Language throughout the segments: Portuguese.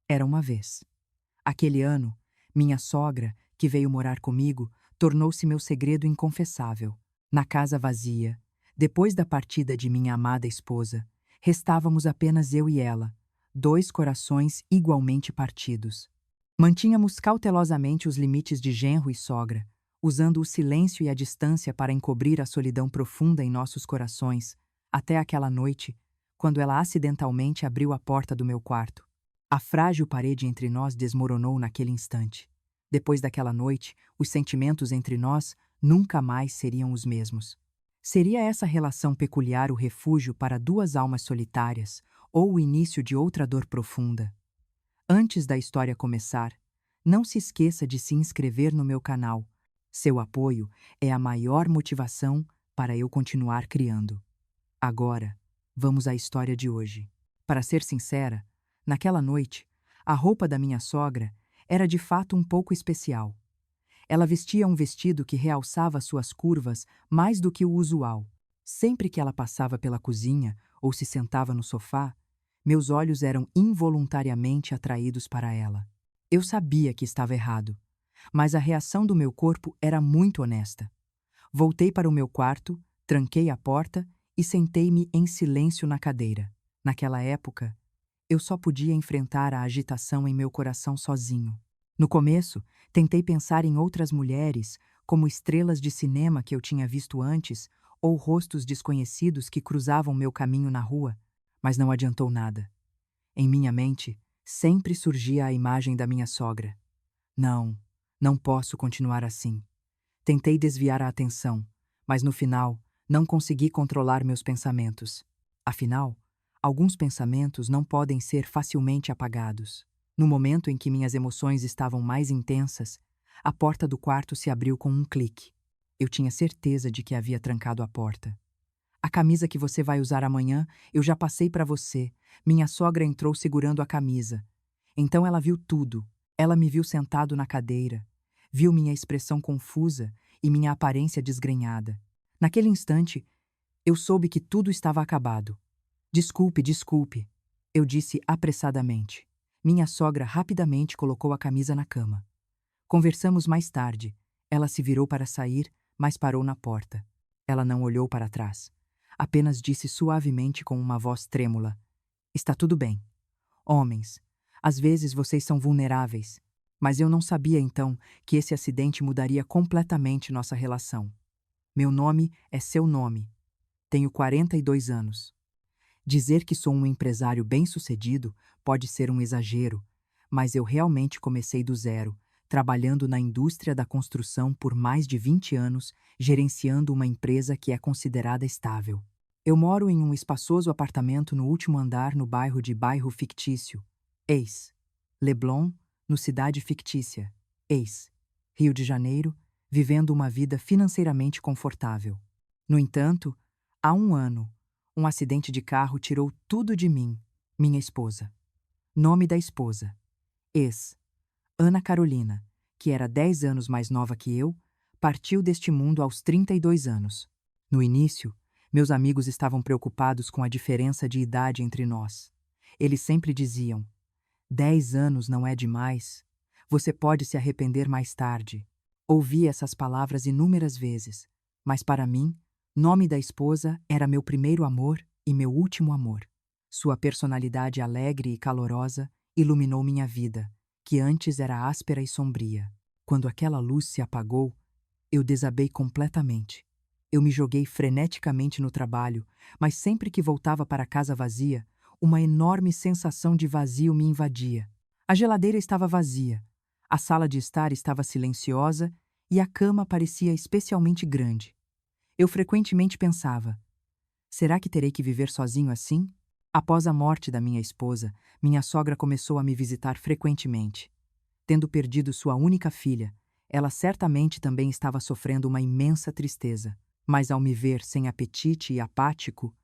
Era uma vez. Aquele ano, minha sogra, que veio morar comigo, tornou-se meu segredo inconfessável. Na casa vazia, depois da partida de minha amada esposa, restávamos apenas eu e ela, dois corações igualmente partidos. Mantínhamos cautelosamente os limites de genro e sogra, usando o silêncio e a distância para encobrir a solidão profunda em nossos corações, até aquela noite, quando ela acidentalmente abriu a porta do meu quarto. A frágil parede entre nós desmoronou naquele instante. Depois daquela noite, os sentimentos entre nós nunca mais seriam os mesmos. Seria essa relação peculiar o refúgio para duas almas solitárias, ou o início de outra dor profunda? Antes da história começar, não se esqueça de se inscrever no meu canal. Seu apoio é a maior motivação para eu continuar criando. Agora, vamos à história de hoje. Para ser sincera, naquela noite, a roupa da minha sogra era de fato um pouco especial. Ela vestia um vestido que realçava suas curvas mais do que o usual. Sempre que ela passava pela cozinha ou se sentava no sofá, meus olhos eram involuntariamente atraídos para ela. Eu sabia que estava errado, mas a reação do meu corpo era muito honesta. Voltei para o meu quarto, tranquei a porta e sentei-me em silêncio na cadeira. Naquela época, eu só podia enfrentar a agitação em meu coração sozinho. No começo, tentei pensar em outras mulheres, como estrelas de cinema que eu tinha visto antes, ou rostos desconhecidos que cruzavam meu caminho na rua, mas não adiantou nada. Em minha mente, sempre surgia a imagem da minha sogra. Não, não posso continuar assim. Tentei desviar a atenção, mas no final, não consegui controlar meus pensamentos. Afinal, alguns pensamentos não podem ser facilmente apagados. No momento em que minhas emoções estavam mais intensas, a porta do quarto se abriu com um clique. Eu tinha certeza de que havia trancado a porta. A camisa que você vai usar amanhã, eu já passei para você. Minha sogra entrou segurando a camisa. Então ela viu tudo. Ela me viu sentado na cadeira. Viu minha expressão confusa e minha aparência desgrenhada. Naquele instante, eu soube que tudo estava acabado. Desculpe, desculpe, eu disse apressadamente. Minha sogra rapidamente colocou a camisa na cama. Conversamos mais tarde. Ela se virou para sair, mas parou na porta. Ela não olhou para trás. Apenas disse suavemente com uma voz trêmula: "Está tudo bem. Homens, às vezes vocês são vulneráveis, mas eu não sabia então que esse acidente mudaria completamente nossa relação. Meu nome é seu nome. Tenho 42 anos. Dizer que sou um empresário bem-sucedido pode ser um exagero, mas eu realmente comecei do zero, trabalhando na indústria da construção por mais de 20 anos, gerenciando uma empresa que é considerada estável. Eu moro em um espaçoso apartamento no último andar no bairro fictício, ex. Leblon, no Cidade Fictícia, ex. Rio de Janeiro, vivendo uma vida financeiramente confortável. No entanto, há um ano, um acidente de carro tirou tudo de mim, minha esposa. Nome da esposa: ex. Ana Carolina, que era 10 anos mais nova que eu, partiu deste mundo aos 32 anos. No início, meus amigos estavam preocupados com a diferença de idade entre nós. Eles sempre diziam: 10 anos não é demais. Você pode se arrepender mais tarde. Ouvi essas palavras inúmeras vezes, mas para mim, nome da esposa era meu primeiro amor e meu último amor. Sua personalidade alegre e calorosa iluminou minha vida, que antes era áspera e sombria. Quando aquela luz se apagou, eu desabei completamente. Eu me joguei freneticamente no trabalho, mas sempre que voltava para casa vazia, uma enorme sensação de vazio me invadia. A geladeira estava vazia, a sala de estar estava silenciosa e a cama parecia especialmente grande. Eu frequentemente pensava: será que terei que viver sozinho assim? Após a morte da minha esposa, minha sogra começou a me visitar frequentemente. Tendo perdido sua única filha, ela certamente também estava sofrendo uma imensa tristeza. Mas ao me ver sem apetite e apático,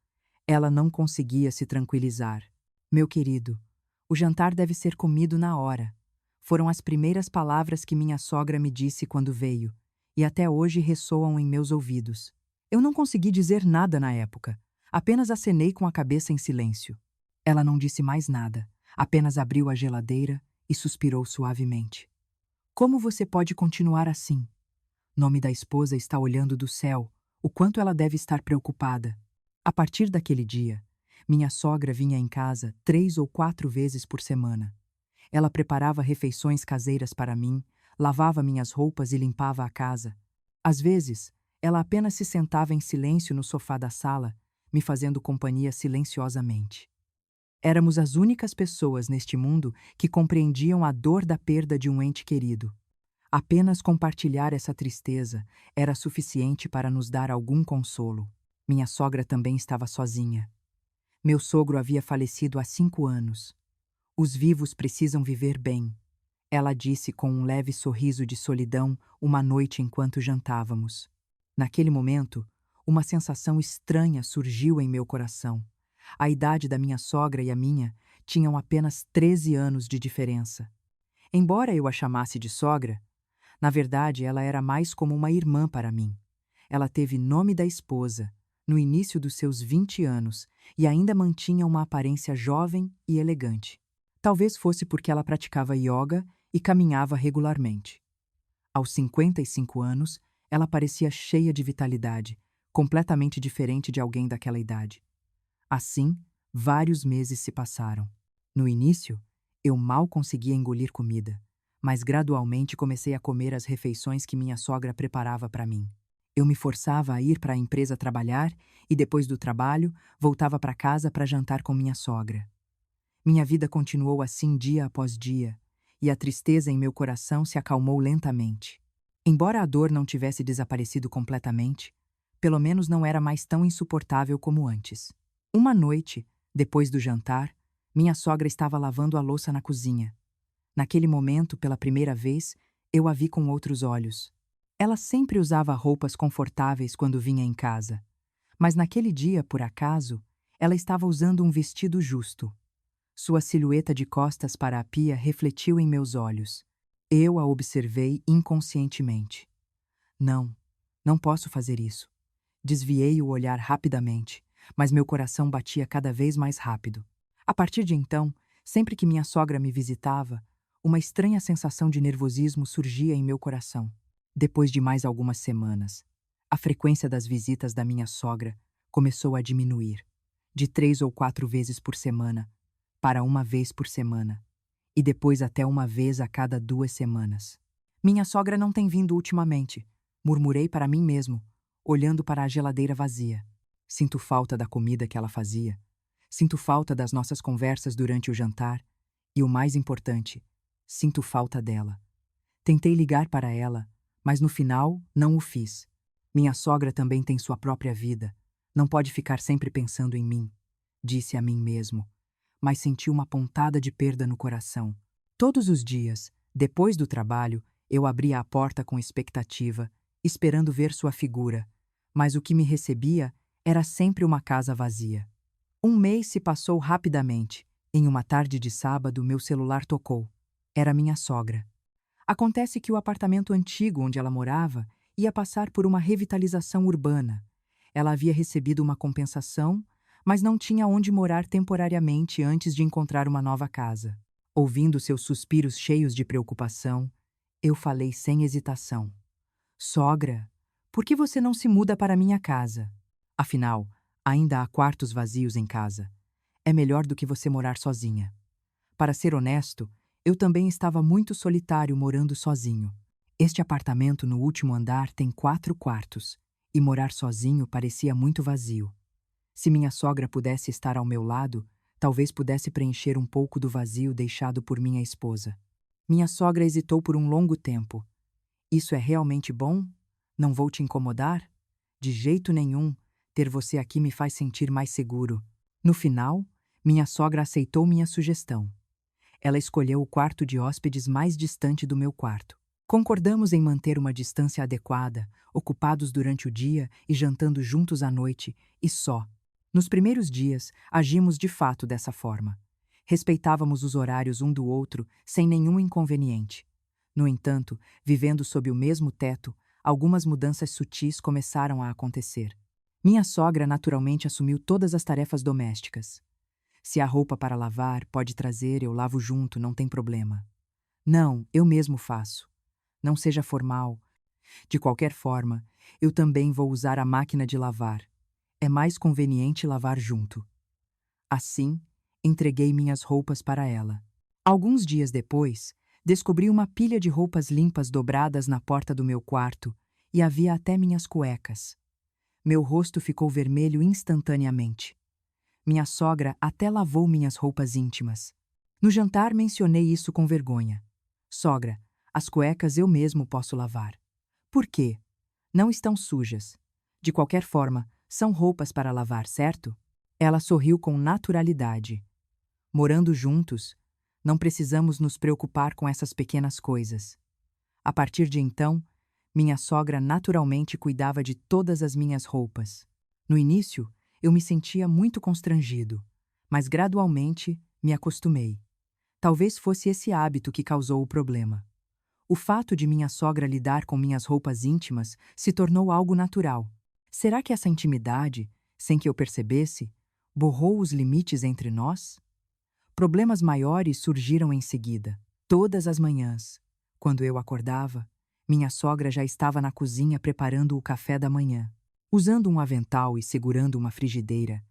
ela não conseguia se tranquilizar. Meu querido, o jantar deve ser comido na hora. Foram as primeiras palavras que minha sogra me disse quando veio, e até hoje ressoam em meus ouvidos. Eu não consegui dizer nada na época, apenas acenei com a cabeça em silêncio. Ela não disse mais nada, Apenas abriu a geladeira e suspirou suavemente. Como você pode continuar assim? Nome da esposa está olhando do céu. O quanto ela deve estar preocupada. A partir daquele dia, minha sogra vinha em casa 3 ou 4 vezes por semana. Ela preparava refeições caseiras para mim, lavava minhas roupas e limpava a casa. Às vezes, ela apenas se sentava em silêncio no sofá da sala, me fazendo companhia silenciosamente. Éramos as únicas pessoas neste mundo que compreendiam a dor da perda de um ente querido. Apenas compartilhar essa tristeza era suficiente para nos dar algum consolo. Minha sogra também estava sozinha. Meu sogro havia falecido há 5 anos. Os vivos precisam viver bem, ela disse com um leve sorriso de solidão uma noite enquanto jantávamos. Naquele momento, uma sensação estranha surgiu em meu coração. A idade da minha sogra e a minha tinham apenas 13 anos de diferença. Embora eu a chamasse de sogra, na verdade ela era mais como uma irmã para mim. Ela teve nome da esposa, no início dos seus 20 anos, e ainda mantinha uma aparência jovem e elegante. Talvez fosse porque ela praticava yoga e caminhava regularmente. Aos 55 anos, ela parecia cheia de vitalidade, completamente diferente de alguém daquela idade. Assim, vários meses se passaram. No início, eu mal conseguia engolir comida, mas gradualmente comecei a comer as refeições que minha sogra preparava para mim. Eu me forçava a ir para a empresa trabalhar e, depois do trabalho, voltava para casa para jantar com minha sogra. Minha vida continuou assim dia após dia, e a tristeza em meu coração se acalmou lentamente. Embora a dor não tivesse desaparecido completamente, pelo menos não era mais tão insuportável como antes. Uma noite, depois do jantar, minha sogra estava lavando a louça na cozinha. Naquele momento, pela primeira vez, eu a vi com outros olhos. Ela sempre usava roupas confortáveis quando vinha em casa, mas naquele dia, por acaso, ela estava usando um vestido justo. Sua silhueta de costas para a pia refletiu em meus olhos. Eu a observei inconscientemente. Não, não posso fazer isso. Desviei o olhar rapidamente, mas meu coração batia cada vez mais rápido. A partir de então, sempre que minha sogra me visitava, uma estranha sensação de nervosismo surgia em meu coração. Depois de mais algumas semanas, a frequência das visitas da minha sogra começou a diminuir, de 3 ou 4 vezes por semana, para 1 vez por semana, e depois até 1 vez a cada 2 semanas. Minha sogra não tem vindo ultimamente, murmurei para mim mesmo, olhando para a geladeira vazia. Sinto falta da comida que ela fazia, sinto falta das nossas conversas durante o jantar, e o mais importante, sinto falta dela. Tentei ligar para ela, mas no final não o fiz. Minha sogra também tem sua própria vida, não pode ficar sempre pensando em mim, disse a mim mesmo, mas senti uma pontada de perda no coração. Todos os dias, depois do trabalho, eu abria a porta com expectativa, esperando ver sua figura, mas o que me recebia era sempre uma casa vazia. Um mês se passou rapidamente. Em uma tarde de sábado, meu celular tocou. Era minha sogra. Acontece que o apartamento antigo onde ela morava ia passar por uma revitalização urbana. Ela havia recebido uma compensação, mas não tinha onde morar temporariamente antes de encontrar uma nova casa. Ouvindo seus suspiros cheios de preocupação, eu falei sem hesitação. Sogra, por que você não se muda para minha casa? Afinal, ainda há quartos vazios em casa. É melhor do que você morar sozinha. Para ser honesto, eu também estava muito solitário morando sozinho. Este apartamento no último andar tem 4 quartos, e morar sozinho parecia muito vazio. Se minha sogra pudesse estar ao meu lado, talvez pudesse preencher um pouco do vazio deixado por minha esposa. Minha sogra hesitou por um longo tempo. Isso é realmente bom? Não vou te incomodar? De jeito nenhum, ter você aqui me faz sentir mais seguro. No final, minha sogra aceitou minha sugestão. Ela escolheu o quarto de hóspedes mais distante do meu quarto. Concordamos em manter uma distância adequada, ocupados durante o dia e jantando juntos à noite, e só. Nos primeiros dias, agimos de fato dessa forma. Respeitávamos os horários um do outro sem nenhum inconveniente. No entanto, vivendo sob o mesmo teto, algumas mudanças sutis começaram a acontecer. Minha sogra naturalmente assumiu todas as tarefas domésticas. Se há roupa para lavar, pode trazer, eu lavo junto, não tem problema. Não, eu mesmo faço. Não seja formal. De qualquer forma, eu também vou usar a máquina de lavar. É mais conveniente lavar junto. Assim, entreguei minhas roupas para ela. Alguns dias depois, descobri uma pilha de roupas limpas dobradas na porta do meu quarto e havia até minhas cuecas. Meu rosto ficou vermelho instantaneamente. Minha sogra até lavou minhas roupas íntimas. No jantar mencionei isso com vergonha. Sogra, as cuecas eu mesmo posso lavar. Por quê? Não estão sujas. De qualquer forma, são roupas para lavar, certo? Ela sorriu com naturalidade. Morando juntos, não precisamos nos preocupar com essas pequenas coisas. A partir de então, minha sogra naturalmente cuidava de todas as minhas roupas. No início, eu me sentia muito constrangido, mas gradualmente me acostumei. Talvez fosse esse hábito que causou o problema. O fato de minha sogra lidar com minhas roupas íntimas se tornou algo natural. Será que essa intimidade, sem que eu percebesse, borrou os limites entre nós? Problemas maiores surgiram em seguida. Todas as manhãs, quando eu acordava, minha sogra já estava na cozinha preparando o café da manhã. Usando um avental e segurando uma frigideira,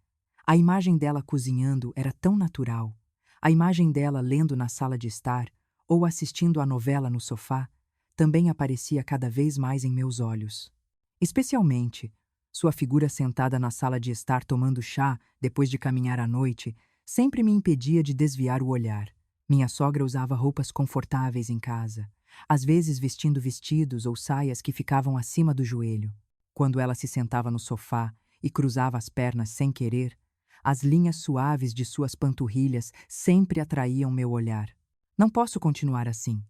a imagem dela cozinhando era tão natural. A imagem dela lendo na sala de estar ou assistindo a novela no sofá também aparecia cada vez mais em meus olhos. Especialmente, sua figura sentada na sala de estar tomando chá depois de caminhar à noite sempre me impedia de desviar o olhar. Minha sogra usava roupas confortáveis em casa, às vezes vestindo vestidos ou saias que ficavam acima do joelho. Quando ela se sentava no sofá e cruzava as pernas sem querer, as linhas suaves de suas panturrilhas sempre atraíam meu olhar. Não posso continuar assim.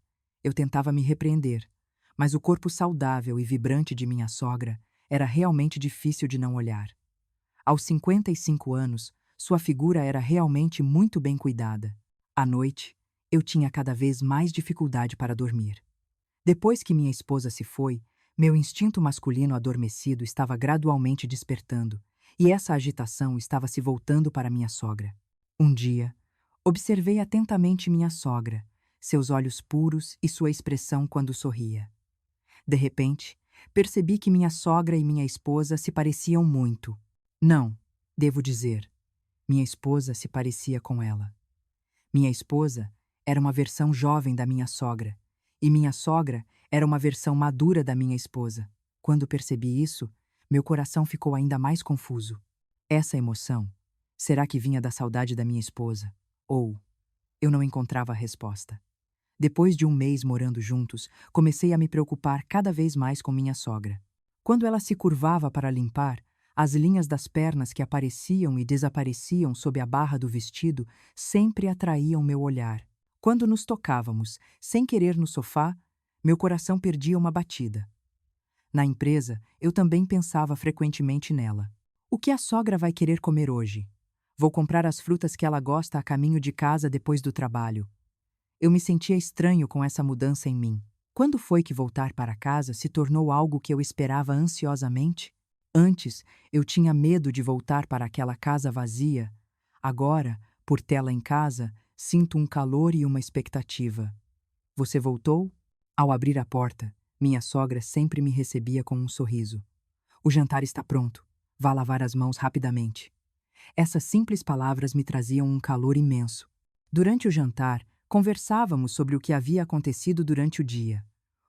Eu tentava me repreender, mas o corpo saudável e vibrante de minha sogra era realmente difícil de não olhar. Aos 55 anos, sua figura era realmente muito bem cuidada. À noite, eu tinha cada vez mais dificuldade para dormir. Depois que minha esposa se foi, meu instinto masculino adormecido estava gradualmente despertando, e essa agitação estava se voltando para minha sogra. Um dia, observei atentamente minha sogra, seus olhos puros e sua expressão quando sorria. De repente, percebi que minha sogra e minha esposa se pareciam muito. Não, devo dizer, minha esposa se parecia com ela. Minha esposa era uma versão jovem da minha sogra, e minha sogra era uma versão madura da minha esposa. Quando percebi isso, meu coração ficou ainda mais confuso. Essa emoção, será que vinha da saudade da minha esposa? Ou eu não encontrava a resposta. Depois de um mês morando juntos, comecei a me preocupar cada vez mais com minha sogra. Quando ela se curvava para limpar, as linhas das pernas que apareciam e desapareciam sob a barra do vestido sempre atraíam meu olhar. Quando nos tocávamos, sem querer no sofá, meu coração perdia uma batida. Na empresa, eu também pensava frequentemente nela. O que a sogra vai querer comer hoje? Vou comprar as frutas que ela gosta a caminho de casa depois do trabalho. Eu me sentia estranho com essa mudança em mim. Quando foi que voltar para casa se tornou algo que eu esperava ansiosamente? Antes, eu tinha medo de voltar para aquela casa vazia. Agora, por tê-la em casa, sinto um calor e uma expectativa. Você voltou? Ao abrir a porta, minha sogra sempre me recebia com um sorriso. O jantar está pronto. Vá lavar as mãos rapidamente. Essas simples palavras me traziam um calor imenso. Durante o jantar, conversávamos sobre o que havia acontecido durante o dia.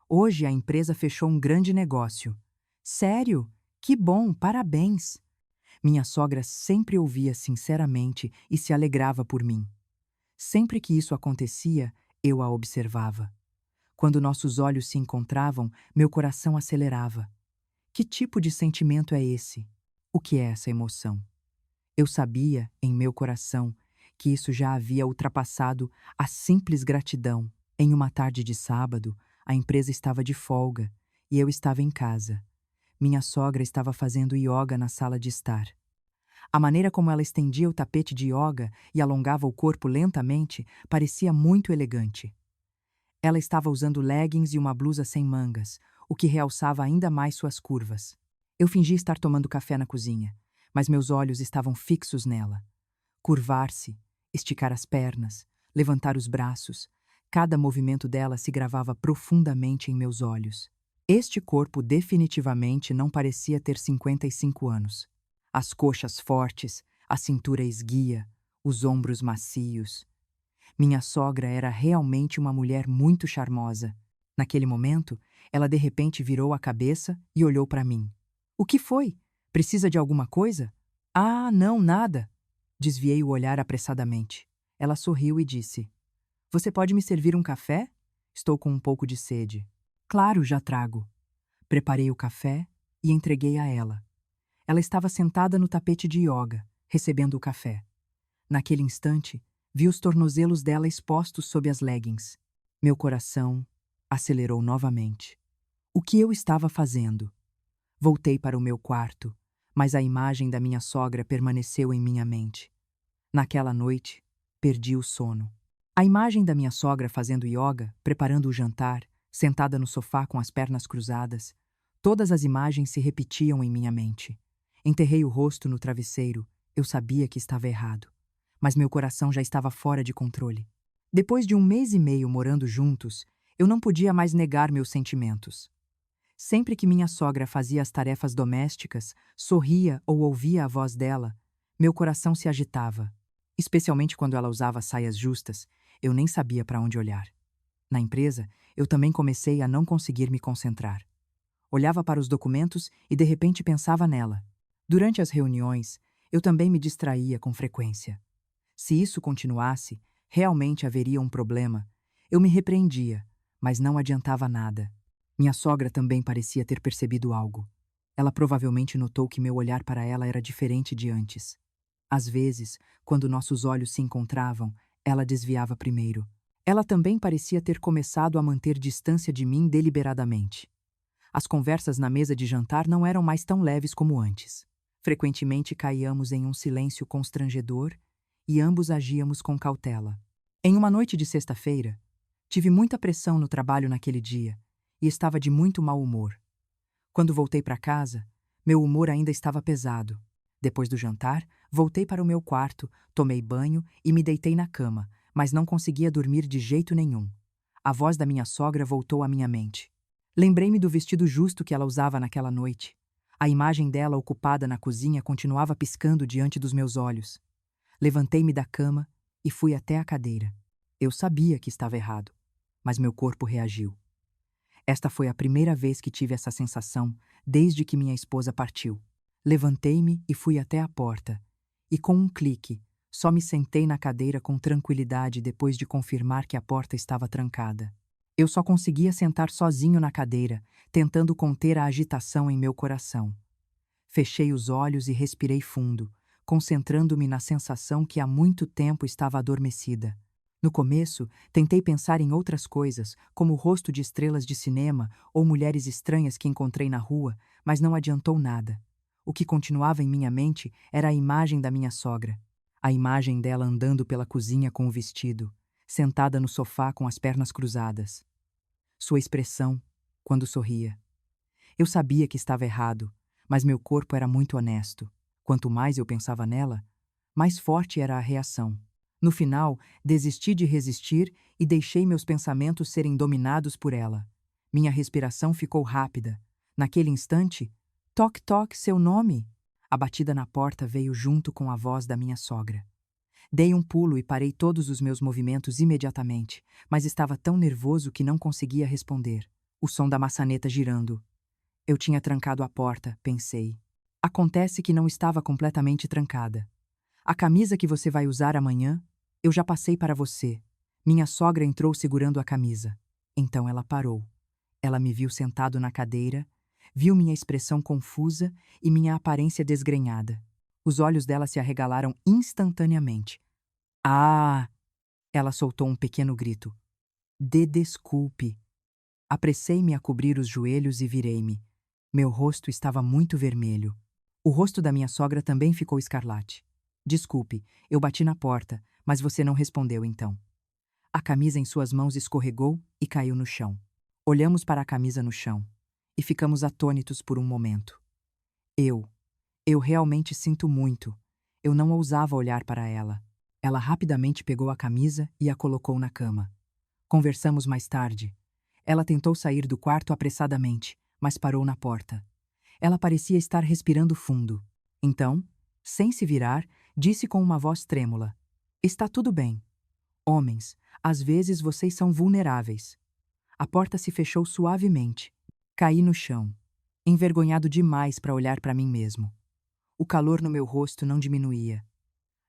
Hoje a empresa fechou um grande negócio. Sério? Que bom, parabéns! Minha sogra sempre ouvia sinceramente e se alegrava por mim. Sempre que isso acontecia, eu a observava. Quando nossos olhos se encontravam, meu coração acelerava. Que tipo de sentimento é esse? O que é essa emoção? Eu sabia, em meu coração, que isso já havia ultrapassado a simples gratidão. Em uma tarde de sábado, a empresa estava de folga e eu estava em casa. Minha sogra estava fazendo yoga na sala de estar. A maneira como ela estendia o tapete de yoga e alongava o corpo lentamente parecia muito elegante. Ela estava usando leggings e uma blusa sem mangas, o que realçava ainda mais suas curvas. Eu fingi estar tomando café na cozinha, mas meus olhos estavam fixos nela. Curvar-se, esticar as pernas, levantar os braços. Cada movimento dela se gravava profundamente em meus olhos. Este corpo definitivamente não parecia ter 55 anos. As coxas fortes, a cintura esguia, os ombros macios. Minha sogra era realmente uma mulher muito charmosa. Naquele momento, ela de repente virou a cabeça e olhou para mim. O que foi? Precisa de alguma coisa? Ah, não, nada. Desviei o olhar apressadamente. Ela sorriu e disse: Você pode me servir um café? Estou com um pouco de sede. Claro, já trago. Preparei o café e entreguei a ela. Ela estava sentada no tapete de yoga, recebendo o café. Naquele instante, vi os tornozelos dela expostos sob as leggings. Meu coração acelerou novamente. O que eu estava fazendo? Voltei para o meu quarto, mas a imagem da minha sogra permaneceu em minha mente. Naquela noite, perdi o sono. A imagem da minha sogra fazendo yoga, preparando o jantar, sentada no sofá com as pernas cruzadas, todas as imagens se repetiam em minha mente. Enterrei o rosto no travesseiro. Eu sabia que estava errado, mas meu coração já estava fora de controle. Depois de 1 mês e meio morando juntos, eu não podia mais negar meus sentimentos. Sempre que minha sogra fazia as tarefas domésticas, sorria ou ouvia a voz dela, meu coração se agitava. Especialmente quando ela usava saias justas, eu nem sabia para onde olhar. Na empresa, eu também comecei a não conseguir me concentrar. Olhava para os documentos e de repente pensava nela. Durante as reuniões, eu também me distraía com frequência. Se isso continuasse, realmente haveria um problema. Eu me repreendia, mas não adiantava nada. Minha sogra também parecia ter percebido algo. Ela provavelmente notou que meu olhar para ela era diferente de antes. Às vezes, quando nossos olhos se encontravam, ela desviava primeiro. Ela também parecia ter começado a manter distância de mim deliberadamente. As conversas na mesa de jantar não eram mais tão leves como antes. Frequentemente caíamos em um silêncio constrangedor e ambos agíamos com cautela. Em uma noite de sexta-feira, tive muita pressão no trabalho naquele dia e estava de muito mau humor. Quando voltei para casa, meu humor ainda estava pesado. Depois do jantar, voltei para o meu quarto, tomei banho e me deitei na cama, mas não conseguia dormir de jeito nenhum. A voz da minha sogra voltou à minha mente. Lembrei-me do vestido justo que ela usava naquela noite. A imagem dela ocupada na cozinha continuava piscando diante dos meus olhos. Levantei-me da cama e fui até a cadeira. Eu sabia que estava errado, mas meu corpo reagiu. Esta foi a primeira vez que tive essa sensação desde que minha esposa partiu. Levantei-me e fui até a porta, e com um clique, só me sentei na cadeira com tranquilidade depois de confirmar que a porta estava trancada. Eu só conseguia sentar sozinho na cadeira, tentando conter a agitação em meu coração. Fechei os olhos e respirei fundo, concentrando-me na sensação que há muito tempo estava adormecida. No começo, tentei pensar em outras coisas, como o rosto de estrelas de cinema ou mulheres estranhas que encontrei na rua, mas não adiantou nada. O que continuava em minha mente era a imagem da minha sogra. A imagem dela andando pela cozinha com o vestido, sentada no sofá com as pernas cruzadas. Sua expressão, quando sorria. Eu sabia que estava errado, mas meu corpo era muito honesto. Quanto mais eu pensava nela, mais forte era a reação. No final, desisti de resistir e deixei meus pensamentos serem dominados por ela. Minha respiração ficou rápida. Naquele instante, toque, toque, seu nome! A batida na porta veio junto com a voz da minha sogra. Dei um pulo e parei todos os meus movimentos imediatamente, mas estava tão nervoso que não conseguia responder. O som da maçaneta girando. Eu tinha trancado a porta, pensei. Acontece que não estava completamente trancada. A camisa que você vai usar amanhã, eu já passei para você. Minha sogra entrou segurando a camisa. Então ela parou. Ela me viu sentado na cadeira, viu minha expressão confusa e minha aparência desgrenhada. Os olhos dela se arregalaram instantaneamente. Ah! Ela soltou um pequeno grito. Desculpe. Apressei-me a cobrir os joelhos e virei-me. Meu rosto estava muito vermelho. O rosto da minha sogra também ficou escarlate. Desculpe, eu bati na porta, mas você não respondeu então. A camisa em suas mãos escorregou e caiu no chão. Olhamos para a camisa no chão e ficamos atônitos por um momento. Eu realmente sinto muito. Eu não ousava olhar para ela. Ela rapidamente pegou a camisa e a colocou na cama. Conversamos mais tarde. Ela tentou sair do quarto apressadamente, mas parou na porta. Ela parecia estar respirando fundo. Então, sem se virar, disse com uma voz trêmula: "Está tudo bem. Homens, às vezes vocês são vulneráveis." A porta se fechou suavemente. Caí no chão, envergonhado demais para olhar para mim mesmo. O calor no meu rosto não diminuía.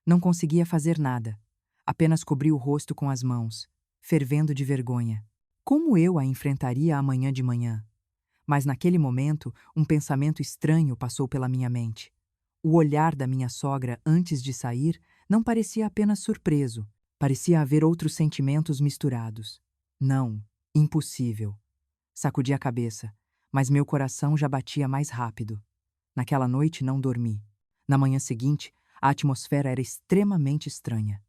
Não conseguia fazer nada. Apenas cobri o rosto com as mãos, fervendo de vergonha. Como eu a enfrentaria amanhã de manhã? Mas naquele momento, um pensamento estranho passou pela minha mente. O olhar da minha sogra antes de sair não parecia apenas surpreso, parecia haver outros sentimentos misturados. Não, impossível. Sacudi a cabeça, mas meu coração já batia mais rápido. Naquela noite não dormi. Na manhã seguinte, a atmosfera era extremamente estranha.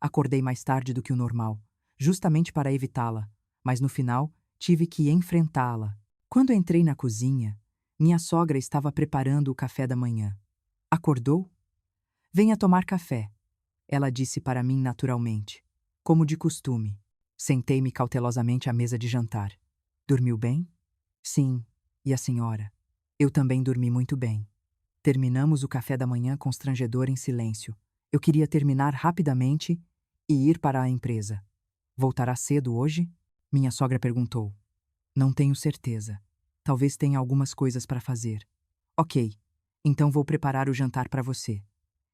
Acordei mais tarde do que o normal, justamente para evitá-la, mas no final tive que enfrentá-la. Quando entrei na cozinha, minha sogra estava preparando o café da manhã. "Acordou? Venha tomar café", ela disse para mim naturalmente, como de costume. Sentei-me cautelosamente à mesa de jantar. "Dormiu bem?" "Sim, e a senhora?" "Eu também dormi muito bem." Terminamos o café da manhã constrangedor em silêncio. Eu queria terminar rapidamente e ir para a empresa. "Voltará cedo hoje?" minha sogra perguntou. "Não tenho certeza. Talvez tenha algumas coisas para fazer." "Ok, então vou preparar o jantar para você."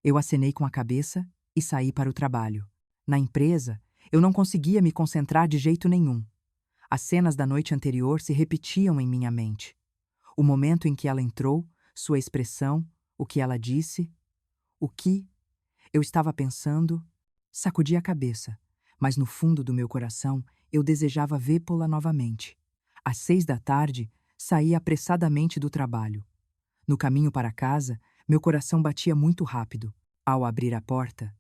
Eu acenei com a cabeça e saí para o trabalho. Na empresa, eu não conseguia me concentrar de jeito nenhum. As cenas da noite anterior se repetiam em minha mente. O momento em que ela entrou, sua expressão, o que ela disse, o que eu estava pensando. Sacudi a cabeça, mas no fundo do meu coração eu desejava vê-la novamente. Às 6 da tarde, saí apressadamente do trabalho. No caminho para casa, meu coração batia muito rápido. Ao abrir a porta,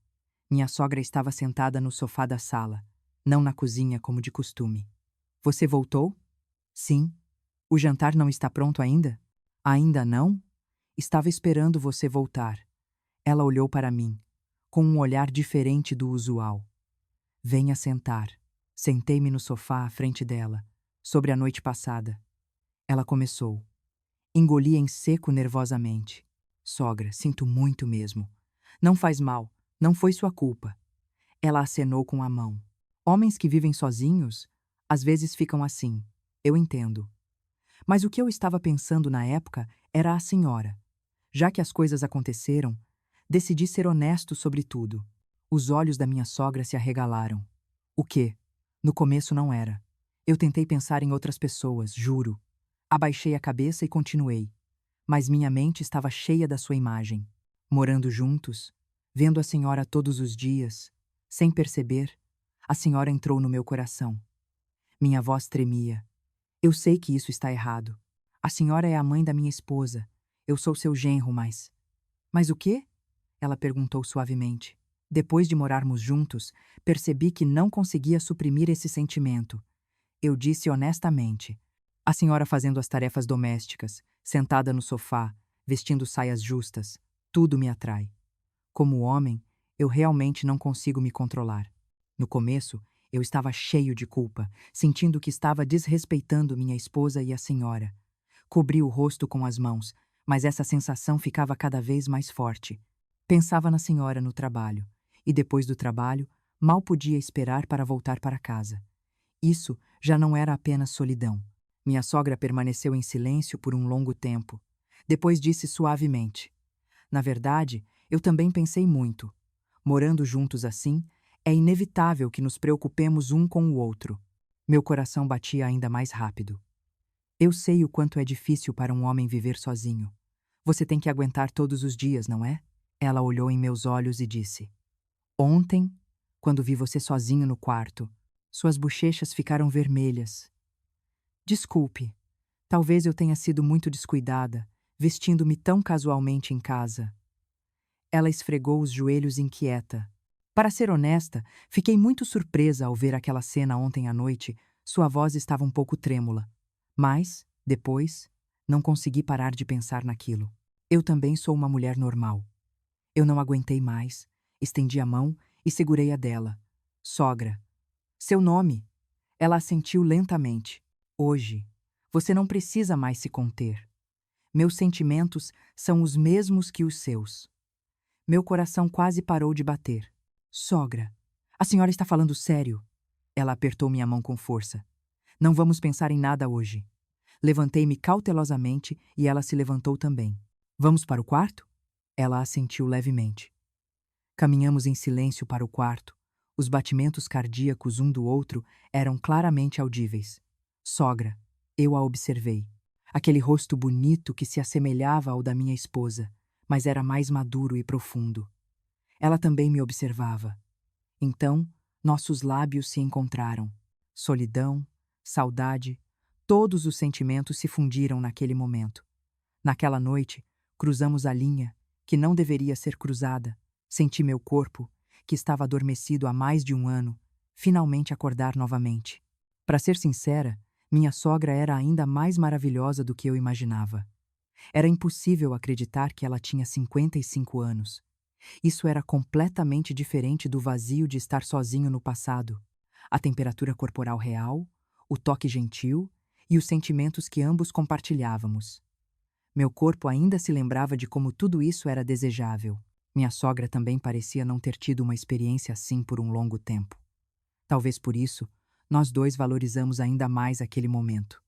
minha sogra estava sentada no sofá da sala, não na cozinha como de costume. "Você voltou?" "Sim." "O jantar não está pronto ainda?" "Ainda não? Estava esperando você voltar." Ela olhou para mim, com um olhar diferente do usual. "Venha sentar." Sentei-me no sofá à frente dela, sobre a noite passada. Ela começou. Engoli em seco nervosamente. "Sogra, sinto muito mesmo. Não faz mal, não foi sua culpa." Ela acenou com a mão. "Homens que vivem sozinhos, às vezes ficam assim. Eu entendo." Mas o que eu estava pensando na época era a senhora. Já que as coisas aconteceram, decidi ser honesto sobre tudo. Os olhos da minha sogra se arregalaram. "O quê?" No começo não era. Eu tentei pensar em outras pessoas, juro. Abaixei a cabeça e continuei. Mas minha mente estava cheia da sua imagem. Morando juntos, vendo a senhora todos os dias, sem perceber, a senhora entrou no meu coração. Minha voz tremia. "Eu sei que isso está errado. A senhora é a mãe da minha esposa. Eu sou seu genro, mas..." "Mas o quê?" ela perguntou suavemente. Depois de morarmos juntos, percebi que não conseguia suprimir esse sentimento. Eu disse honestamente: "A senhora fazendo as tarefas domésticas, sentada no sofá, vestindo saias justas, tudo me atrai. Como homem, eu realmente não consigo me controlar." No começo, eu estava cheio de culpa, sentindo que estava desrespeitando minha esposa e a senhora. Cobri o rosto com as mãos, mas essa sensação ficava cada vez mais forte. Pensava na senhora no trabalho, e depois do trabalho, mal podia esperar para voltar para casa. Isso já não era apenas solidão. Minha sogra permaneceu em silêncio por um longo tempo. Depois disse suavemente: "Na verdade, eu também pensei muito. Morando juntos assim, é inevitável que nos preocupemos um com o outro." Meu coração batia ainda mais rápido. "Eu sei o quanto é difícil para um homem viver sozinho. Você tem que aguentar todos os dias, não é?" Ela olhou em meus olhos e disse: "Ontem, quando vi você sozinho no quarto, suas bochechas ficaram vermelhas. Desculpe, talvez eu tenha sido muito descuidada, vestindo-me tão casualmente em casa." Ela esfregou os joelhos inquieta. Para ser honesta, fiquei muito surpresa ao ver aquela cena ontem à noite. Sua voz estava um pouco trêmula. Mas, depois, não consegui parar de pensar naquilo. Eu também sou uma mulher normal. Eu não aguentei mais, estendi a mão e segurei a dela. Sogra. Seu nome. Ela assentiu lentamente. Hoje, você não precisa mais se conter. Meus sentimentos são os mesmos que os seus. Meu coração quase parou de bater. Sogra, a senhora está falando sério? Ela apertou minha mão com força. Não vamos pensar em nada hoje. Levantei-me cautelosamente e ela se levantou também. Vamos para o quarto? Ela assentiu levemente. Caminhamos em silêncio para o quarto. Os batimentos cardíacos um do outro eram claramente audíveis. Sogra, eu a observei. Aquele rosto bonito que se assemelhava ao da minha esposa, mas era mais maduro e profundo. Ela também me observava. Então, nossos lábios se encontraram. Solidão, saudade, todos os sentimentos se fundiram naquele momento. Naquela noite, cruzamos a linha, que não deveria ser cruzada. Senti meu corpo, que estava adormecido há mais de um ano, finalmente acordar novamente. Para ser sincera, minha sogra era ainda mais maravilhosa do que eu imaginava. Era impossível acreditar que ela tinha 55 anos. Isso era completamente diferente do vazio de estar sozinho no passado. A temperatura corporal real, o toque gentil e os sentimentos que ambos compartilhávamos. Meu corpo ainda se lembrava de como tudo isso era desejável. Minha sogra também parecia não ter tido uma experiência assim por um longo tempo. Talvez por isso, nós dois valorizamos ainda mais aquele momento.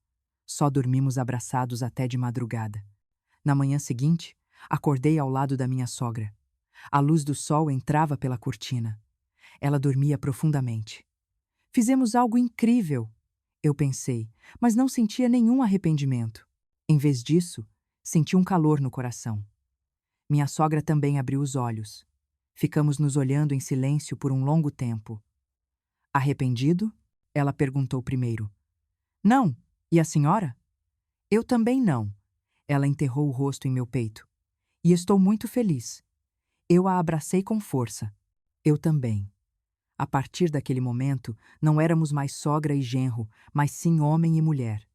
Só dormimos abraçados até de madrugada. Na manhã seguinte, acordei ao lado da minha sogra. A luz do sol entrava pela cortina. Ela dormia profundamente. Fizemos algo incrível, eu pensei, mas não sentia nenhum arrependimento. Em vez disso, senti um calor no coração. Minha sogra também abriu os olhos. Ficamos nos olhando em silêncio por um longo tempo. Arrependido? Ela perguntou primeiro. Não. E a senhora? Eu também não. Ela enterrou o rosto em meu peito. E estou muito feliz. Eu a abracei com força. Eu também. A partir daquele momento, não éramos mais sogra e genro, mas sim homem e mulher.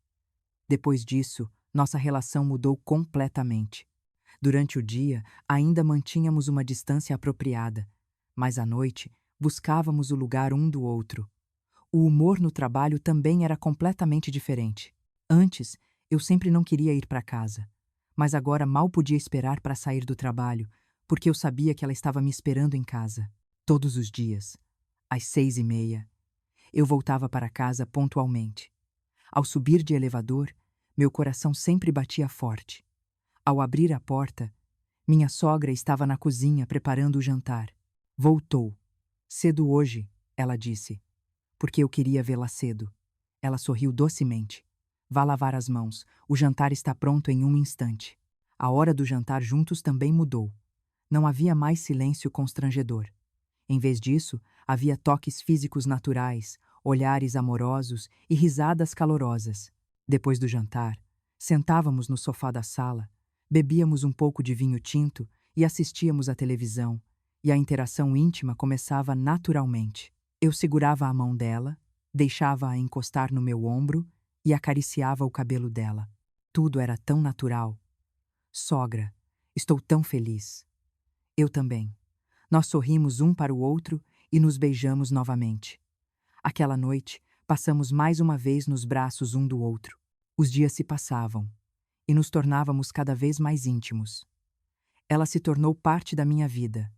Depois disso, nossa relação mudou completamente. Durante o dia, ainda mantínhamos uma distância apropriada, mas à noite, buscávamos o lugar um do outro. O humor no trabalho também era completamente diferente. Antes, eu sempre não queria ir para casa, mas agora mal podia esperar para sair do trabalho, porque eu sabia que ela estava me esperando em casa. Todos os dias, às 6h30, eu voltava para casa pontualmente. Ao subir de elevador, meu coração sempre batia forte. Ao abrir a porta, minha sogra estava na cozinha preparando o jantar. Voltou. Cedo hoje, ela disse, porque eu queria vê-la cedo. Ela sorriu docemente. Vá lavar as mãos, o jantar está pronto em um instante. A hora do jantar juntos também mudou. Não havia mais silêncio constrangedor. Em vez disso, havia toques físicos naturais, olhares amorosos e risadas calorosas. Depois do jantar, sentávamos no sofá da sala, bebíamos um pouco de vinho tinto e assistíamos à televisão, e a interação íntima começava naturalmente. Eu segurava a mão dela, deixava-a encostar no meu ombro e acariciava o cabelo dela. Tudo era tão natural. Sogra, estou tão feliz. Eu também. Nós sorrimos um para o outro e nos beijamos novamente. Aquela noite, passamos mais uma vez nos braços um do outro. Os dias se passavam e nos tornávamos cada vez mais íntimos. Ela se tornou parte da minha vida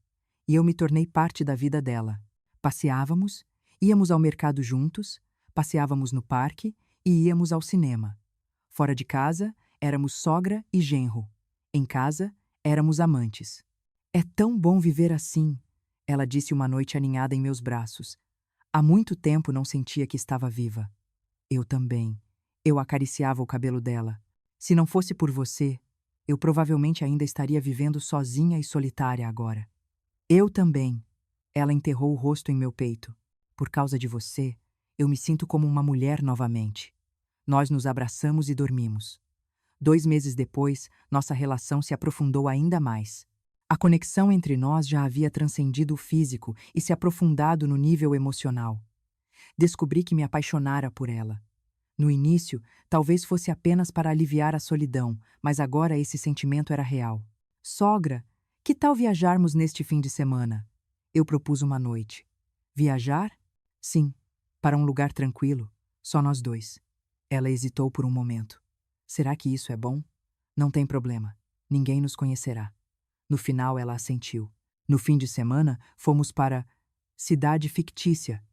e eu me tornei parte da vida dela. Passeávamos, íamos ao mercado juntos, passeávamos no parque e íamos ao cinema. Fora de casa, éramos sogra e genro. Em casa, éramos amantes. É tão bom viver assim, ela disse uma noite aninhada em meus braços. Há muito tempo não sentia que estava viva. Eu também. Eu acariciava o cabelo dela. Se não fosse por você, eu provavelmente ainda estaria vivendo sozinha e solitária agora. Eu também. Ela enterrou o rosto em meu peito. Por causa de você, eu me sinto como uma mulher novamente. Nós nos abraçamos e dormimos. 2 meses depois, nossa relação se aprofundou ainda mais. A conexão entre nós já havia transcendido o físico e se aprofundado no nível emocional. Descobri que me apaixonara por ela. No início, talvez fosse apenas para aliviar a solidão, mas agora esse sentimento era real. Sogra, que tal viajarmos neste fim de semana? Eu propus uma noite. Viajar? Sim, para um lugar tranquilo, só nós dois. Ela hesitou por um momento. Será que isso é bom? Não tem problema. Ninguém nos conhecerá. No final, ela assentiu. No fim de semana, fomos para cidade fictícia,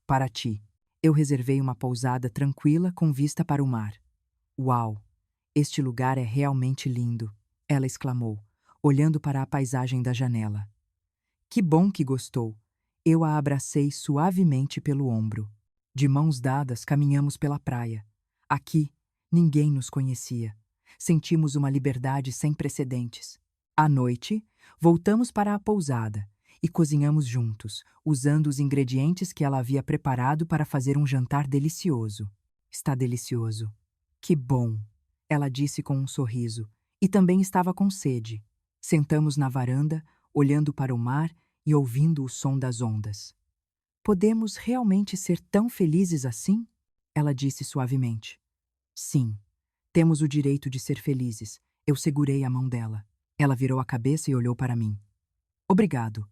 Paraty. Eu reservei uma pousada tranquila com vista para o mar. Uau! Este lugar é realmente lindo, ela exclamou, olhando para a paisagem da janela. Que bom que gostou! Eu a abracei suavemente pelo ombro. De mãos dadas, caminhamos pela praia. Aqui, ninguém nos conhecia. Sentimos uma liberdade sem precedentes. À noite, voltamos para a pousada e cozinhamos juntos, usando os ingredientes que ela havia preparado para fazer um jantar delicioso. Está delicioso. Que bom! Ela disse com um sorriso, e também estava com sede. Sentamos na varanda, olhando para o mar e ouvindo o som das ondas. Podemos realmente ser tão felizes assim? Ela disse suavemente. Sim, temos o direito de ser felizes. Eu segurei a mão dela. Ela virou a cabeça e olhou para mim. Obrigado.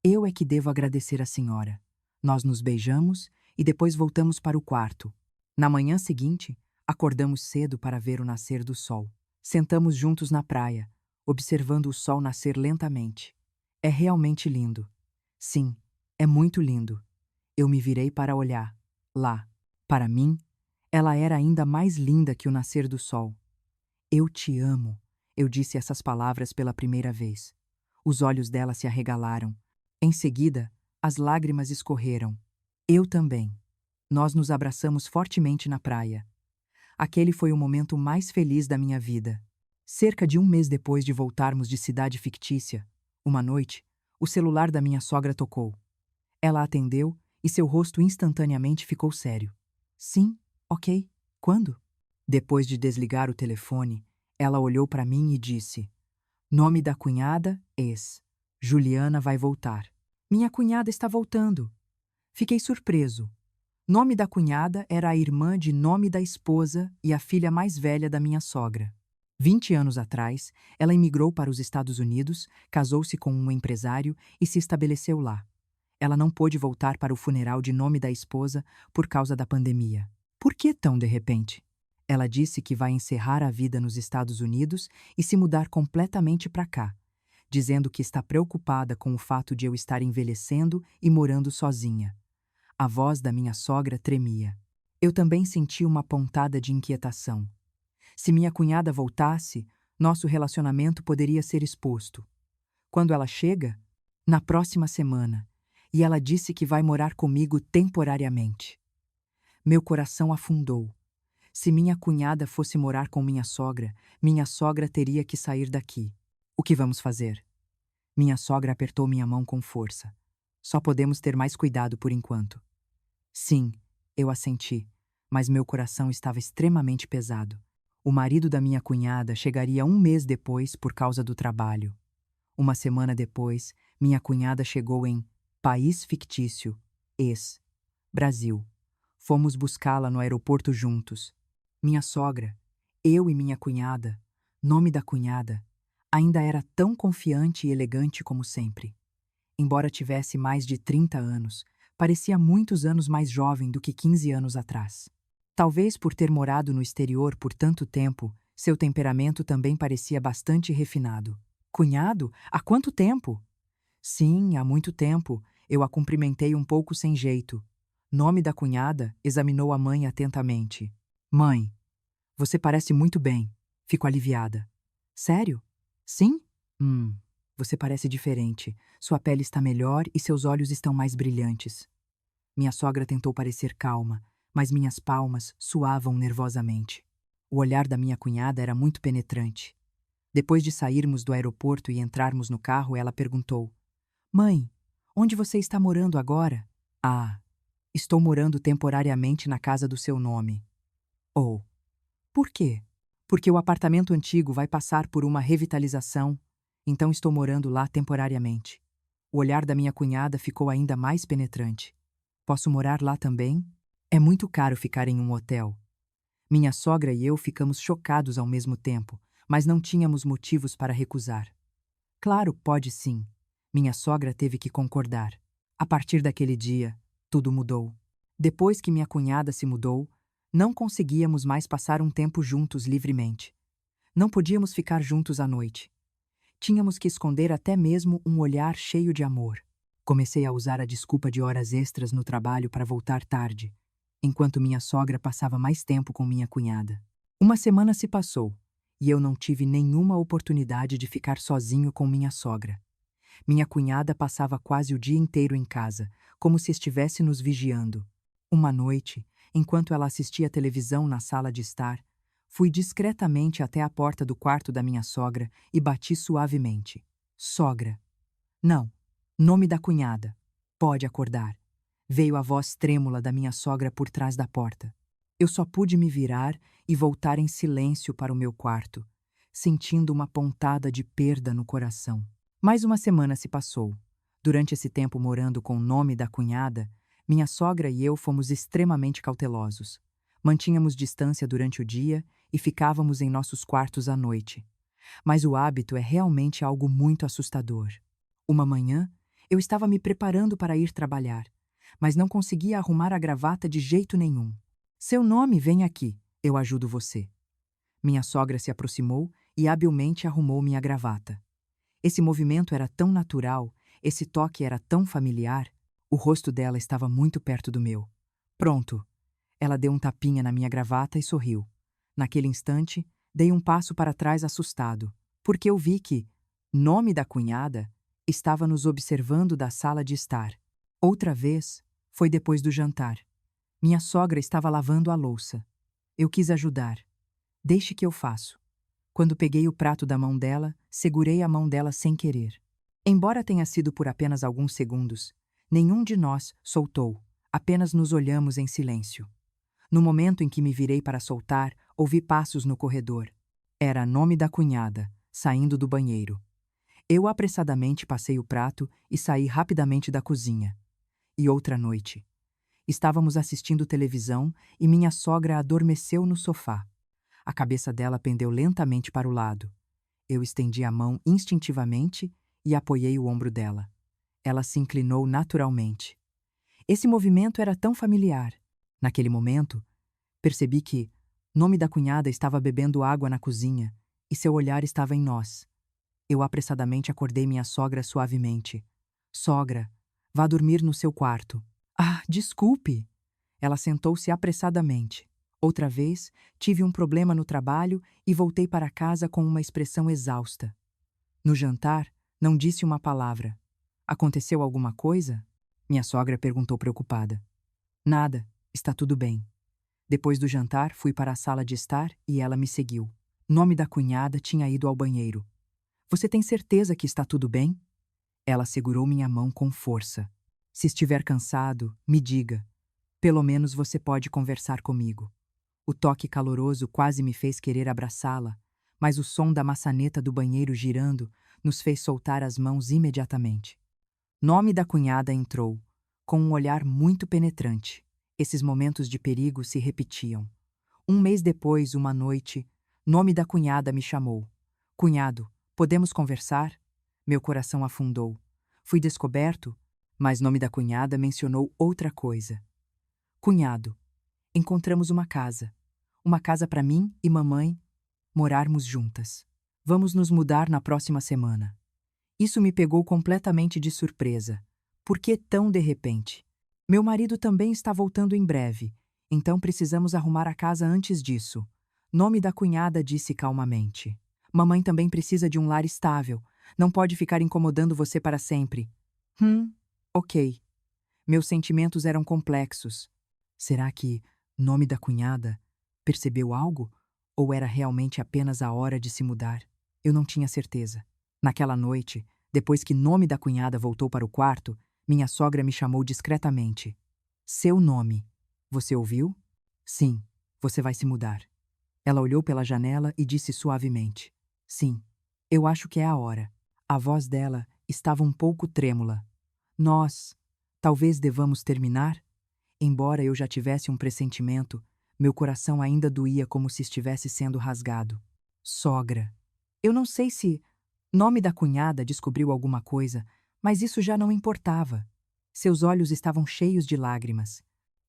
Eu é que devo agradecer a senhora. Nós nos beijamos e depois voltamos para o quarto. Na manhã seguinte, acordamos cedo para ver o nascer do sol. Sentamos juntos na praia, observando o sol nascer lentamente. É realmente lindo. Sim, é muito lindo. Eu me virei para olhar. Lá, para mim, ela era ainda mais linda que o nascer do sol. Eu te amo, eu disse essas palavras pela primeira vez. Os olhos dela se arregalaram. Em seguida, as lágrimas escorreram. Eu também. Nós nos abraçamos fortemente na praia. Aquele foi o momento mais feliz da minha vida. Cerca de um mês depois de voltarmos de cidade fictícia, uma noite, o celular da minha sogra tocou. Ela atendeu e seu rosto instantaneamente ficou sério. Sim, ok. Quando? Depois de desligar o telefone, ela olhou para mim e disse: Nome da cunhada, Juliana vai voltar. Minha cunhada está voltando. Fiquei surpreso. Nome da cunhada era a irmã de nome da esposa e a filha mais velha da minha sogra. 20 anos atrás, ela emigrou para os Estados Unidos, casou-se com um empresário e se estabeleceu lá. Ela não pôde voltar para o funeral de nome da esposa por causa da pandemia. Por que tão de repente? Ela disse que vai encerrar a vida nos Estados Unidos e se mudar completamente para cá, dizendo que está preocupada com o fato de eu estar envelhecendo e morando sozinha. A voz da minha sogra tremia. Eu também senti uma pontada de inquietação. Se minha cunhada voltasse, nosso relacionamento poderia ser exposto. Quando ela chega? Na próxima semana. E ela disse que vai morar comigo temporariamente. Meu coração afundou. Se minha cunhada fosse morar com minha sogra teria que sair daqui. O que vamos fazer? Minha sogra apertou minha mão com força. Só podemos ter mais cuidado por enquanto. Sim, eu assenti, mas meu coração estava extremamente pesado. O marido da minha cunhada chegaria um mês depois por causa do trabalho. Uma semana depois, minha cunhada chegou em país fictício, Brasil. Fomos buscá-la no aeroporto juntos. Minha sogra, eu e minha cunhada, nome da cunhada, ainda era tão confiante e elegante como sempre. Embora tivesse mais de 30 anos, parecia muitos anos mais jovem do que 15 anos atrás. Talvez por ter morado no exterior por tanto tempo, seu temperamento também parecia bastante refinado. Cunhado? Há quanto tempo? Sim, há muito tempo. Eu a cumprimentei um pouco sem jeito. Nome da cunhada examinou a mãe atentamente. Mãe, você parece muito bem. Fico aliviada. Sério? Sim? Você parece diferente. Sua pele está melhor e seus olhos estão mais brilhantes. Minha sogra tentou parecer calma, mas minhas palmas suavam nervosamente. O olhar da minha cunhada era muito penetrante. Depois de sairmos do aeroporto e entrarmos no carro, ela perguntou: Mãe, onde você está morando agora? Ah, estou morando temporariamente na casa do seu nome. Oh, por quê? Porque o apartamento antigo vai passar por uma revitalização, então estou morando lá temporariamente. O olhar da minha cunhada ficou ainda mais penetrante. Posso morar lá também? É muito caro ficar em um hotel. Minha sogra e eu ficamos chocados ao mesmo tempo, mas não tínhamos motivos para recusar. Claro, pode sim. Minha sogra teve que concordar. A partir daquele dia, tudo mudou. Depois que minha cunhada se mudou, não conseguíamos mais passar um tempo juntos livremente. Não podíamos ficar juntos à noite. Tínhamos que esconder até mesmo um olhar cheio de amor. Comecei a usar a desculpa de horas extras no trabalho para voltar tarde, enquanto minha sogra passava mais tempo com minha cunhada. Uma semana se passou e eu não tive nenhuma oportunidade de ficar sozinho com minha sogra. Minha cunhada passava quase o dia inteiro em casa, como se estivesse nos vigiando. Uma noite, enquanto ela assistia televisão na sala de estar, fui discretamente até a porta do quarto da minha sogra e bati suavemente. Sogra. Não. Nome da cunhada. Pode acordar. Veio a voz trêmula da minha sogra por trás da porta. Eu só pude me virar e voltar em silêncio para o meu quarto, sentindo uma pontada de perda no coração. Mais uma semana se passou. Durante esse tempo morando com o nome da cunhada, minha sogra e eu fomos extremamente cautelosos. Mantínhamos distância durante o dia e ficávamos em nossos quartos à noite. Mas o hábito é realmente algo muito assustador. Uma manhã, eu estava me preparando para ir trabalhar, mas não conseguia arrumar a gravata de jeito nenhum. Seu nome, vem aqui, eu ajudo você. Minha sogra se aproximou e habilmente arrumou minha gravata. Esse movimento era tão natural, esse toque era tão familiar, o rosto dela estava muito perto do meu. Pronto. Ela deu um tapinha na minha gravata e sorriu. Naquele instante, dei um passo para trás assustado, porque eu vi que, nome da cunhada, estava nos observando da sala de estar. Outra vez, foi depois do jantar. Minha sogra estava lavando a louça. Eu quis ajudar. Deixe que eu faço. Quando peguei o prato da mão dela, segurei a mão dela sem querer. Embora tenha sido por apenas alguns segundos, nenhum de nós soltou, apenas nos olhamos em silêncio. No momento em que me virei para soltar, ouvi passos no corredor. Era nome da cunhada, saindo do banheiro. Eu apressadamente passei o prato e saí rapidamente da cozinha. E outra noite. Estávamos assistindo televisão e minha sogra adormeceu no sofá. A cabeça dela pendeu lentamente para o lado. Eu estendi a mão instintivamente e apoiei o ombro dela. Ela se inclinou naturalmente. Esse movimento era tão familiar. Naquele momento, percebi que nome da cunhada estava bebendo água na cozinha e seu olhar estava em nós. Eu apressadamente acordei minha sogra suavemente. Sogra, vá dormir no seu quarto. Ah, desculpe! Ela sentou-se apressadamente. Outra vez, tive um problema no trabalho e voltei para casa com uma expressão exausta. No jantar, não disse uma palavra. Aconteceu alguma coisa? Minha sogra perguntou preocupada. Nada, está tudo bem. Depois do jantar, fui para a sala de estar e ela me seguiu. Nome da cunhada tinha ido ao banheiro. Você tem certeza que está tudo bem? Ela segurou minha mão com força. Se estiver cansado, me diga. Pelo menos você pode conversar comigo. O toque caloroso quase me fez querer abraçá-la, mas o som da maçaneta do banheiro girando nos fez soltar as mãos imediatamente. Nome da cunhada entrou, com um olhar muito penetrante. Esses momentos de perigo se repetiam. Um mês depois, uma noite, nome da cunhada me chamou. Cunhado, podemos conversar? Meu coração afundou. Fui descoberto, mas nome da cunhada mencionou outra coisa. Cunhado, encontramos uma casa. Uma casa para mim e mamãe morarmos juntas. Vamos nos mudar na próxima semana. Isso me pegou completamente de surpresa. Por que tão de repente? Meu marido também está voltando em breve, então precisamos arrumar a casa antes disso. Nome da cunhada disse calmamente. Mamãe também precisa de um lar estável. Não pode ficar incomodando você para sempre. Ok. Meus sentimentos eram complexos. Será que nome da cunhada percebeu algo? Ou era realmente apenas a hora de se mudar? Eu não tinha certeza. Naquela noite, depois que nome da cunhada voltou para o quarto, minha sogra me chamou discretamente. Seu nome. Você ouviu? Sim, você vai se mudar. Ela olhou pela janela e disse suavemente. Sim, eu acho que é a hora. A voz dela estava um pouco trêmula. Nós, talvez devamos terminar? Embora eu já tivesse um pressentimento, meu coração ainda doía como se estivesse sendo rasgado. Sogra. Eu não sei se nome da cunhada descobriu alguma coisa, Mas isso já não importava. Seus olhos estavam cheios de lágrimas.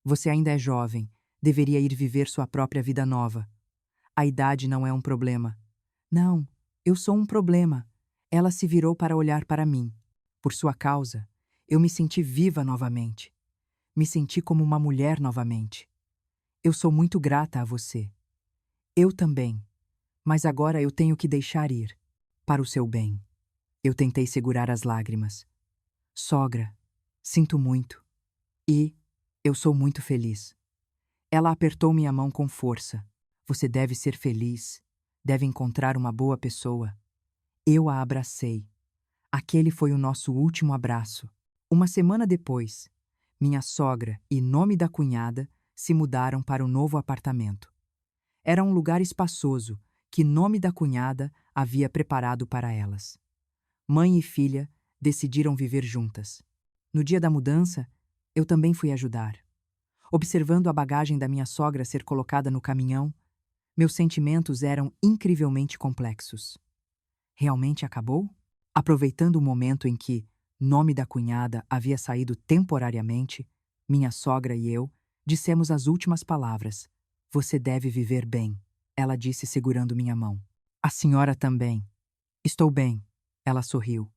Você ainda é jovem, deveria ir viver sua própria vida nova. A idade não é um problema. Não, eu sou um problema. Ela se virou para olhar para mim. Por sua causa, eu me senti viva novamente. Me senti como uma mulher novamente. Eu sou muito grata a você. Eu também. Mas agora eu tenho que deixar ir. Para o seu bem. Eu tentei segurar as lágrimas. Sogra, sinto muito. E eu sou muito feliz. Ela apertou minha mão com força. Você deve ser feliz. Deve encontrar uma boa pessoa. Eu a abracei. Aquele foi o nosso último abraço. Uma semana depois, minha sogra e nome da cunhada se mudaram para o novo apartamento. Era um lugar espaçoso que nome da cunhada havia preparado para elas. Mãe e filha decidiram viver juntas. No dia da mudança, eu também fui ajudar. Observando a bagagem da minha sogra ser colocada no caminhão, meus sentimentos eram incrivelmente complexos. Realmente acabou? Aproveitando o momento em que nome da cunhada havia saído temporariamente, minha sogra e eu dissemos as últimas palavras. Você deve viver bem, ela disse segurando minha mão. A senhora também. Estou bem, ela sorriu,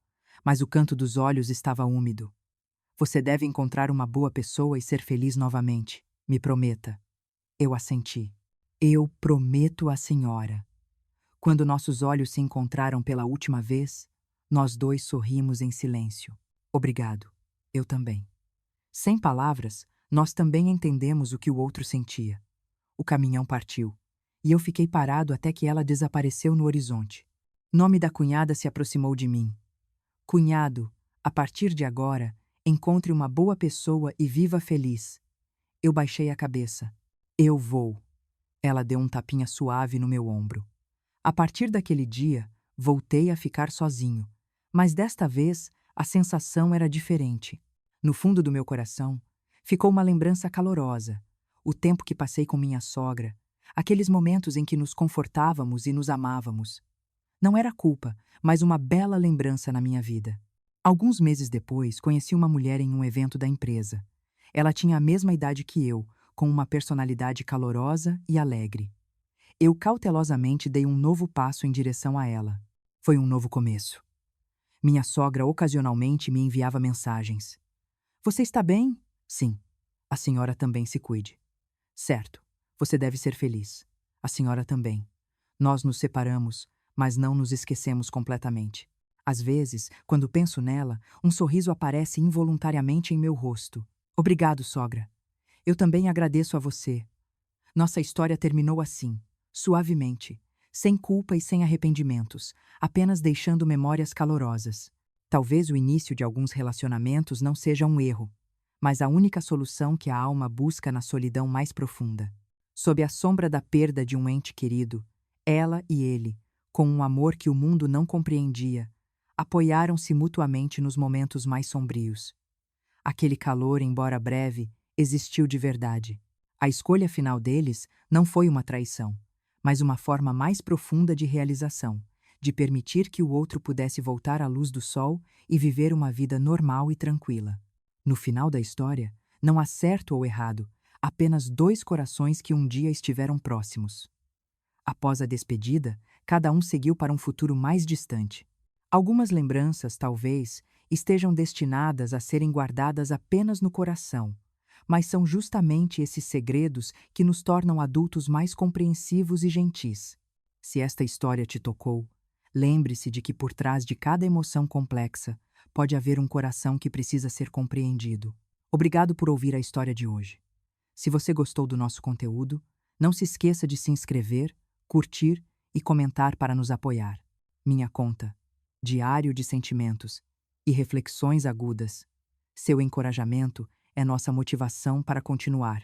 mas o canto dos olhos estava úmido. Você deve encontrar uma boa pessoa e ser feliz novamente. Me prometa. Eu assenti. Eu prometo à senhora. Quando nossos olhos se encontraram pela última vez, nós dois sorrimos em silêncio. Obrigado. Eu também. Sem palavras, nós também entendemos o que o outro sentia. O caminhão partiu, e eu fiquei parado até que ela desapareceu no horizonte. Nome da cunhada se aproximou de mim. Cunhado, a partir de agora, encontre uma boa pessoa e viva feliz. Eu baixei a cabeça. Eu vou. Ela deu um tapinha suave no meu ombro. A partir daquele dia, voltei a ficar sozinho. Mas desta vez, a sensação era diferente. No fundo do meu coração, ficou uma lembrança calorosa. O tempo que passei com minha sogra, aqueles momentos em que nos confortávamos e nos amávamos. Não era culpa, mas uma bela lembrança na minha vida. Alguns meses depois, conheci uma mulher em um evento da empresa. Ela tinha a mesma idade que eu, com uma personalidade calorosa e alegre. Eu cautelosamente dei um novo passo em direção a ela. Foi um novo começo. Minha sogra ocasionalmente me enviava mensagens. Você está bem? Sim. A senhora também se cuide. Certo. Você deve ser feliz. A senhora também. Nós nos separamos, mas não nos esquecemos completamente. Às vezes, quando penso nela, um sorriso aparece involuntariamente em meu rosto. Obrigado, sogra. Eu também agradeço a você. Nossa história terminou assim, suavemente, sem culpa e sem arrependimentos, apenas deixando memórias calorosas. Talvez o início de alguns relacionamentos não seja um erro, mas a única solução que a alma busca na solidão mais profunda. Sob a sombra da perda de um ente querido, ela e ele, com um amor que o mundo não compreendia, apoiaram-se mutuamente nos momentos mais sombrios. Aquele calor, embora breve, existiu de verdade. A escolha final deles não foi uma traição, mas uma forma mais profunda de realização, de permitir que o outro pudesse voltar à luz do sol e viver uma vida normal e tranquila. No final da história, não há certo ou errado, apenas dois corações que um dia estiveram próximos. Após a despedida, cada um seguiu para um futuro mais distante. Algumas lembranças, talvez, estejam destinadas a serem guardadas apenas no coração, mas são justamente esses segredos que nos tornam adultos mais compreensivos e gentis. Se esta história te tocou, lembre-se de que por trás de cada emoção complexa pode haver um coração que precisa ser compreendido. Obrigado por ouvir a história de hoje. Se você gostou do nosso conteúdo, não se esqueça de se inscrever, curtir e comentar para nos apoiar. Minha conta, Diário de Sentimentos e Reflexões Agudas. Seu encorajamento é nossa motivação para continuar.